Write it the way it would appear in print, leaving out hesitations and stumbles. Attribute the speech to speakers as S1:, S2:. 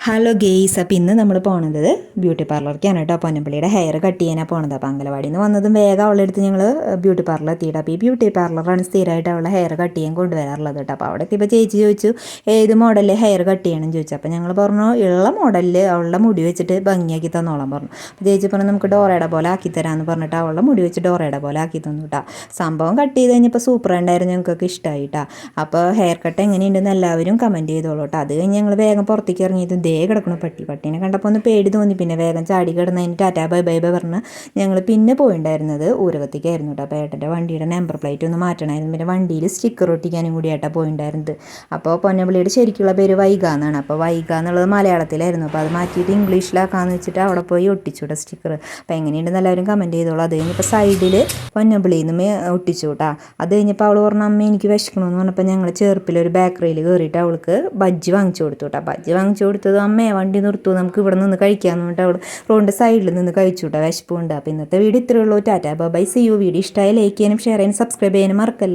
S1: Hello guys, അപ്പോൾ ഇന്ന് നമ്മൾ പോണത് ബ്യൂട്ടി പാർലറിലേക്കാണ് കേട്ടോ. പൊന്നപ്പള്ളിയുടെ ഹെയർ കട്ട് ചെയ്യാനാണ് പോണത്. അപ്പോൾ അങ്കലവാടിയിൽ നിന്ന് വന്നതും വേഗം അവളുടെ അടുത്ത് ഞങ്ങൾ ബ്യൂട്ടി പാർലർ എത്തിയിട്ട്, അപ്പോൾ ഈ ബ്യൂട്ടി പാർലറാണ് സ്ഥിരമായിട്ട് അവളെ ഹെയർ കട്ട് ചെയ്യാൻ കൊണ്ടുവരാറുള്ളത് കേട്ടോ. അപ്പോൾ അവിടെ എത്തിയപ്പോൾ ചേച്ചി ചോദിച്ചു ഏത് മോഡലിൽ ഹെയർ കട്ട് ചെയ്യണം എന്ന് ചോദിച്ചു. അപ്പോൾ ഞങ്ങൾ പറഞ്ഞു ഉള്ള മോഡലിൽ അവളുടെ മുടി വെച്ചിട്ട് ഭംഗിയാക്കി തന്നോളാൻ പറഞ്ഞു. അപ്പോൾ ചേച്ചി പറഞ്ഞു നമുക്ക് ഡോറയുടെ പോലെ ആക്കി തരാമെന്ന് പറഞ്ഞിട്ട് അവളുടെ മുടി വെച്ച് ഡോറയുടെ പോലെ ആക്കി തന്നു കേട്ടോ. സംഭവം കട്ട് ചെയ്ത് കഴിഞ്ഞപ്പോൾ സൂപ്പർ ഉണ്ടായിരുന്നു, ഞങ്ങൾക്കൊക്കെ ഇഷ്ടമായിട്ടാ. അപ്പോൾ ഹെയർ കട്ട് എങ്ങനെയുണ്ടെന്ന് എല്ലാവരും കമൻറ്റ് ചെയ്തോളൂ കേട്ടോ. അത് കഴിഞ്ഞ് ഞങ്ങൾ വേഗം പുറത്തേക്ക് ഇറങ്ങിയത് കിടക്കണം പട്ടീനെ കണ്ടപ്പോൾ ഒന്ന് പേടി തോന്നി. പിന്നെ വേഗം ചാടി കിടന്നതിന് ടാറ്റാ ബൈ ബൈ ബൈ പറഞ്ഞ് ഞങ്ങൾ പിന്നെ പോയിട്ടുണ്ടായിരുന്നത് ഊരകത്തേക്കായിരുന്നു കേട്ടോ. അപ്പോൾ ഏട്ടൻ്റെ വണ്ടിയുടെ നമ്പർ പ്ലേറ്റ് ഒന്ന് മാറ്റണമായിരുന്നു. പിന്നെ വണ്ടിയിൽ സ്റ്റിക്കർ ഒട്ടിക്കാനും കൂടി ഏട്ടാ പോയിട്ടുണ്ടായിരുന്നത്. അപ്പോൾ പൊന്നപ്പള്ളിയുടെ ശരിക്കുള്ള പേര് വൈഗ എന്നാണ്. അപ്പോൾ വൈഗ എന്നുള്ളത് മലയാളത്തിലായിരുന്നു. അപ്പോൾ അത് മാറ്റിയിട്ട് ഇംഗ്ലീഷിലാക്കാമെന്ന് വെച്ചിട്ട് അവിടെ പോയി ഒട്ടിച്ചുകൂടെ സ്റ്റിക്കർ. അപ്പോൾ എങ്ങനെയുണ്ടെന്ന് എല്ലാവരും കമൻറ്റ് ചെയ്തോളൂ. അത് കഴിഞ്ഞപ്പോൾ സൈഡിൽ പൊന്നപ്പള്ളിയിൽ നിന്ന് ഒട്ടിച്ചു കേട്ടോ. അത് കഴിഞ്ഞപ്പോൾ അവൾ പറഞ്ഞ അമ്മ എനിക്ക് വിശക്കണമെന്ന് പറഞ്ഞപ്പോൾ ഞങ്ങൾ ചെറുപ്പിലൊരു ബേക്കറിയിൽ കയറിയിട്ട് അവൾക്ക് ബജ്ജി വാങ്ങിച്ചു കൊടുത്തു കേട്ടോ. ബജ്ജി വാങ്ങിച്ചു കൊടുത്തത് അമ്മയെ വണ്ടി നിർത്തൂ നമുക്ക് ഇവിടെ നിന്ന് കഴിക്കാമെന്ന് പറഞ്ഞിട്ട് അവൾ റോഡിൻ്റെ സൈഡിൽ നിന്ന് കഴിച്ചു കേട്ടോ. വിശപ്പുണ്ട്. അപ്പോൾ ഇന്നത്തെ വീഡിയോ ഇത്രയേ ഉള്ളൂ. Tata bye see you. Video ഇഷ്ടമായി ലൈക്ക് ചെയ്യാനും ഷെയർ ചെയ്യാനും സബ്സ്ക്രൈബ് ചെയ്യാനും മറക്കല്ലേ.